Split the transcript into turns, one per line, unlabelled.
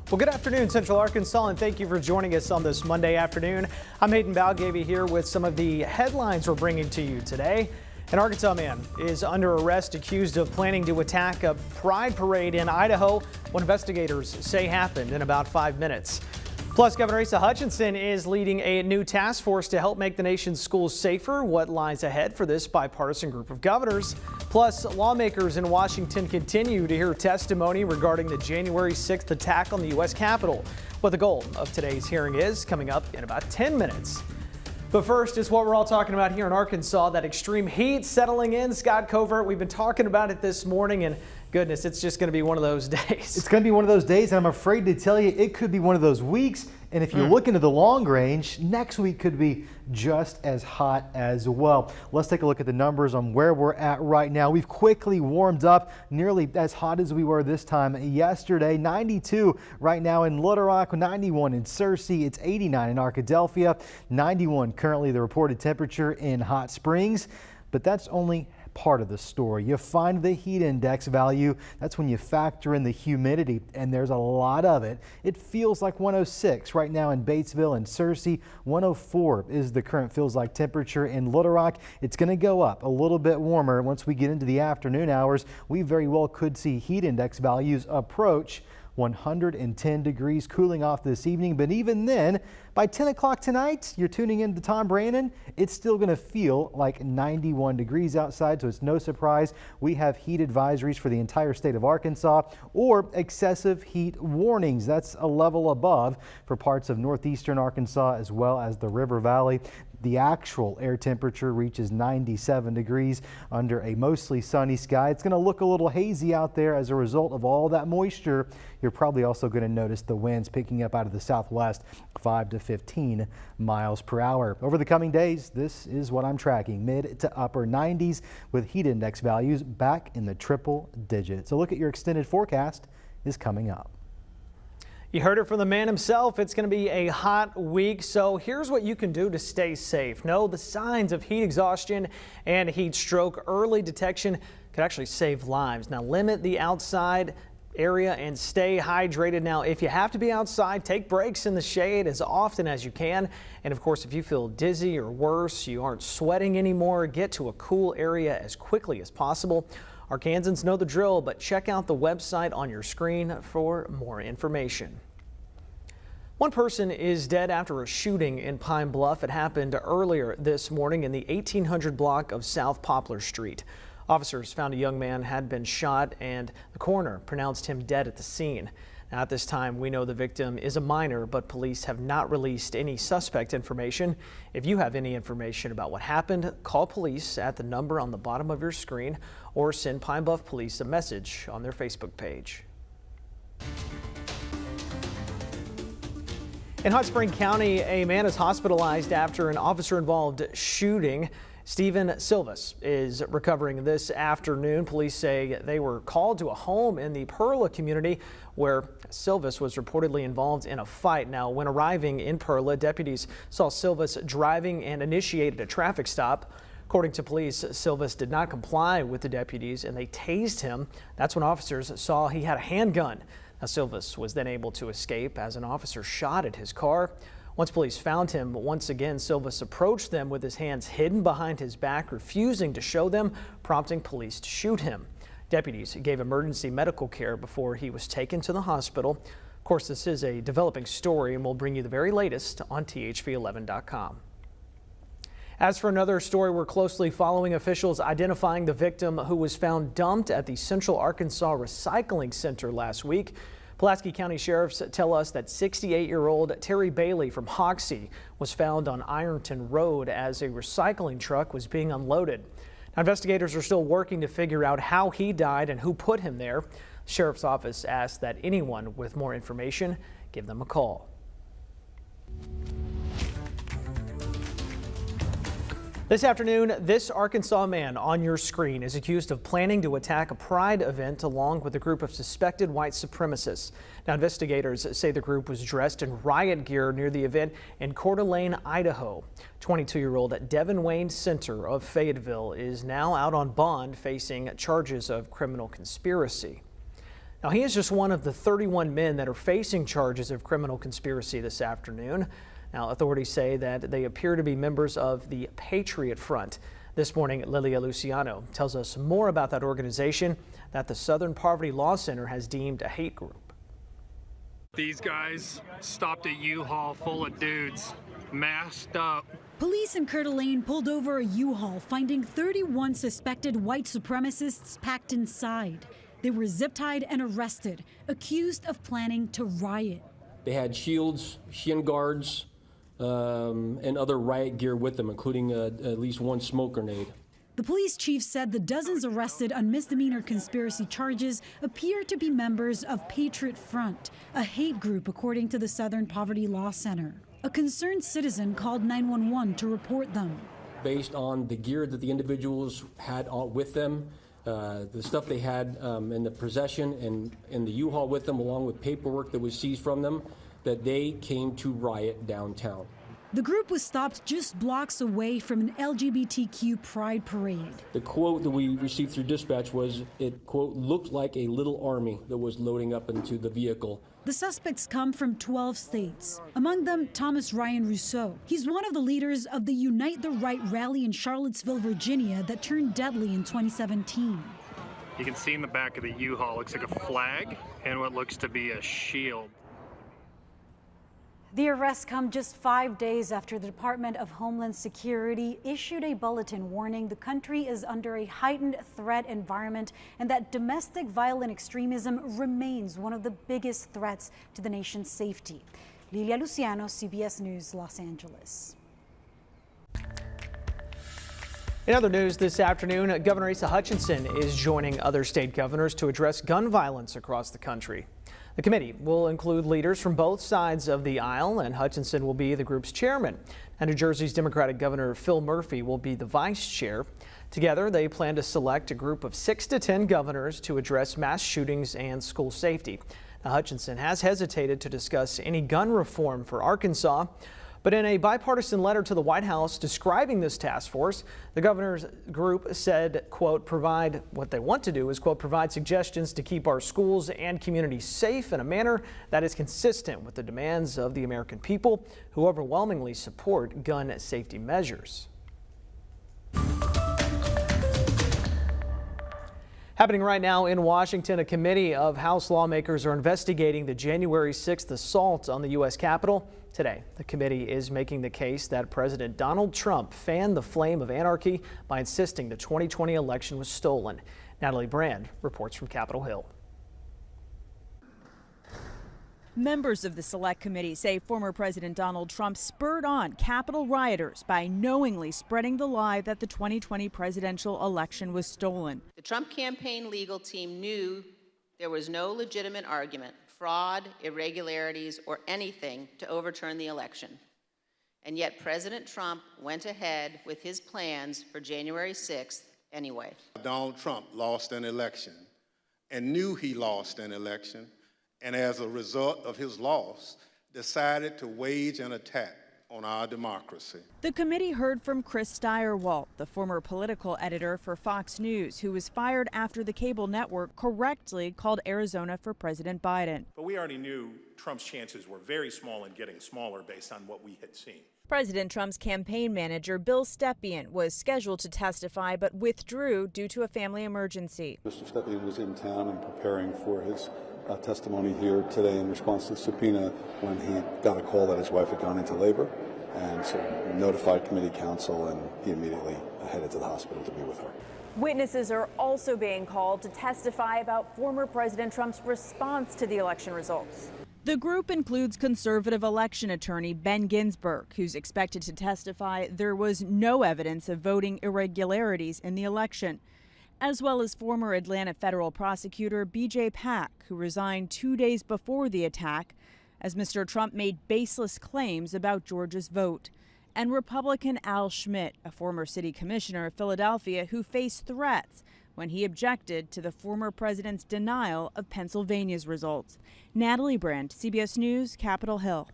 Well, good afternoon, Central Arkansas, and thank you for joining us on this Monday afternoon. I'm Hayden Balgavy here with some of the headlines we're bringing to you today. An Arkansas man is under arrest accused of planning to attack a pride parade in Idaho, what investigators say happened in about 5 minutes. Plus, Governor Hutchinson is leading a new task force to help make the nation's schools safer. What lies ahead for this bipartisan group of governors? Plus, lawmakers in Washington continue to hear testimony regarding the January 6th attack on the U.S. Capitol. What the goal of today's hearing is coming up in about 10 minutes. But first is what we're all talking about here in Arkansas, that extreme heat settling in. Scott Covert, we've been talking about it this morning, and goodness, it's just going to be one of those days.
It's going to be one of those days, and I'm afraid to tell you it could be one of those weeks. And if you look into the long range, next week could be just as hot as well. Let's take a look at the numbers on where we're at right now. We've quickly warmed up, nearly as hot as we were this time yesterday. 92 right now in Little Rock, 91 in Searcy, it's 89 in Arkadelphia, 91 currently the reported temperature in Hot Springs. But that's only part of the story. You find the heat index value. That's when you factor in the humidity, and there's a lot of it. It feels like 106 right now in Batesville and Searcy. 104 is the current feels like temperature in Little Rock. It's going to go up a little bit warmer once we get into the afternoon hours. We very well could see heat index values approach 110 degrees, cooling off this evening. But even then, by 10 o'clock tonight, you're tuning in to Tom Brannon, it's still going to feel like 91 degrees outside, so it's no surprise we have heat advisories for the entire state of Arkansas, or excessive heat warnings. That's a level above for parts of northeastern Arkansas as well as the River Valley. The actual air temperature reaches 97 degrees under a mostly sunny sky. It's going to look a little hazy out there as a result of all that moisture. You're probably also going to notice the winds picking up out of the southwest, 5 to 15 miles per hour. Over the coming days, this is what I'm tracking, mid to upper 90s with heat index values back in the triple digits. So look at your extended forecast is coming up.
You heard it from the man himself. It's going to be a hot week, so here's what you can do to stay safe. Know the signs of heat exhaustion and heat stroke. Early detection could actually save lives. Now, limit the outside area and stay hydrated. Now, if you have to be outside, take breaks in the shade as often as you can. And of course, if you feel dizzy or worse, you aren't sweating anymore, get to a cool area as quickly as possible. Arkansans know the drill, but check out the website on your screen for more information. One person is dead after a shooting in Pine Bluff. It happened earlier this morning in the 1800 block of South Poplar Street. Officers found a young man had been shot, and the coroner pronounced him dead at the scene. Now, at this time, we know the victim is a minor, but police have not released any suspect information. If you have any information about what happened, call police at the number on the bottom of your screen or send Pine Bluff Police a message on their Facebook page. In Hot Spring County, a man is hospitalized after an officer-involved shooting. Stephen Silvas is recovering this afternoon. Police say they were called to a home in the Perla community where Silvas was reportedly involved in a fight. Now, when arriving in Perla, deputies saw Silvas driving and initiated a traffic stop. According to police, Silvas did not comply with the deputies and they tased him. That's when officers saw he had a handgun. Now, Silvas was then able to escape as an officer shot at his car. Once police found him, once again, Silvas approached them with his hands hidden behind his back, refusing to show them, prompting police to shoot him. Deputies gave emergency medical care before he was taken to the hospital. Of course, this is a developing story, and we'll bring you the very latest on THV11.com. As for another story we're closely following, officials identifying the victim who was found dumped at the Central Arkansas Recycling Center last week. Pulaski County sheriffs tell us that 68-year-old Terry Bailey from Hoxie was found on Ironton Road as a recycling truck was being unloaded. Now, investigators are still working to figure out how he died and who put him there. The sheriff's office asked that anyone with more information give them a call. This afternoon, this Arkansas man on your screen is accused of planning to attack a pride event along with a group of suspected white supremacists. Now, investigators say the group was dressed in riot gear near the event in Coeur d'Alene, Idaho. 22-year-old Devin Wayne Center of Fayetteville is now out on bond facing charges of criminal conspiracy. Now, he is just one of the 31 men that are facing charges of criminal conspiracy this afternoon. Now, authorities say that they appear to be members of the Patriot Front. This morning, Lilia Luciano tells us more about that organization that the Southern Poverty Law Center has deemed a hate group.
These guys stopped a U-Haul full of dudes, masked up.
Police in Coeur d'Alene pulled over a U-Haul, finding 31 suspected white supremacists packed inside. They were zip-tied and arrested, accused of planning to riot.
They had shields, shin guards, and other riot gear with them, including at least one smoke grenade.
The police chief said the dozens arrested on misdemeanor conspiracy charges appear to be members of Patriot Front, a hate group according to the Southern Poverty Law Center. A concerned citizen called 911 to report them.
Based on the gear that the individuals had with them, the stuff they had in the possession and in the U-Haul with them, along with paperwork that was seized from them, that they came to riot downtown.
The group was stopped just blocks away from an LGBTQ pride parade.
The quote that we received through dispatch was, it, quote, looked like a little army that was loading up into the vehicle.
The suspects come from 12 states, among them Thomas Ryan Rousseau. He's one of the leaders of the Unite the Right rally in Charlottesville, Virginia that turned deadly in 2017.
You can see in the back of the U-Haul, looks like a flag and what looks to be a shield.
The arrests come just 5 days after the Department of Homeland Security issued a bulletin warning the country is under a heightened threat environment and that domestic violent extremism remains one of the biggest threats to the nation's safety. Lilia Luciano, CBS News, Los Angeles.
In other news this afternoon, Governor Asa Hutchinson is joining other state governors to address gun violence across the country. The committee will include leaders from both sides of the aisle, and Hutchinson will be the group's chairman. And New Jersey's Democratic Governor Phil Murphy will be the vice chair. Together, they plan to select a group of 6 to 10 governors to address mass shootings and school safety. Now, Hutchinson has hesitated to discuss any gun reform for Arkansas. But in a bipartisan letter to the White House describing this task force, the governor's group said, quote, what they want to do is, quote, provide suggestions to keep our schools and communities safe in a manner that is consistent with the demands of the American people who overwhelmingly support gun safety measures. Happening right now in Washington, a committee of House lawmakers are investigating the January 6th assault on the U.S. Capitol. Today, the committee is making the case that President Donald Trump fanned the flame of anarchy by insisting the 2020 election was stolen. Natalie Brand reports from Capitol Hill.
Members of the Select Committee say former President Donald Trump spurred on Capitol rioters by knowingly spreading the lie that the 2020 presidential election was stolen.
The Trump campaign legal team knew there was no legitimate argument, fraud, irregularities, or anything to overturn the election. And yet President Trump went ahead with his plans for January 6th anyway.
Donald Trump lost an election and knew he lost an election, and as a result of his loss, decided to wage an attack on our democracy.
The committee heard from Chris Steyerwalt, the former political editor for Fox News, who was fired after the cable network correctly called Arizona for President Biden.
But we already knew Trump's chances were very small and getting smaller based on what we had seen.
President Trump's campaign manager, Bill Stepien, was scheduled to testify but withdrew due to a family emergency.
Mr. Stepien was in town and preparing for his testimony here today in response to the subpoena when he got a call that his wife had gone into labor, and so notified committee counsel, and he immediately headed to the hospital to be with her.
Witnesses are also being called to testify about former President Trump's response to the election results. The group includes conservative election attorney Ben Ginsburg, who's expected to testify there was no evidence of voting irregularities in the election, as well as former Atlanta federal prosecutor B.J. Pack, who resigned 2 days before the attack as Mr. Trump made baseless claims about Georgia's vote, and Republican Al Schmidt, a former city commissioner of Philadelphia who faced threats when he objected to the former president's denial of Pennsylvania's results. Natalie Brand, CBS News, Capitol Hill.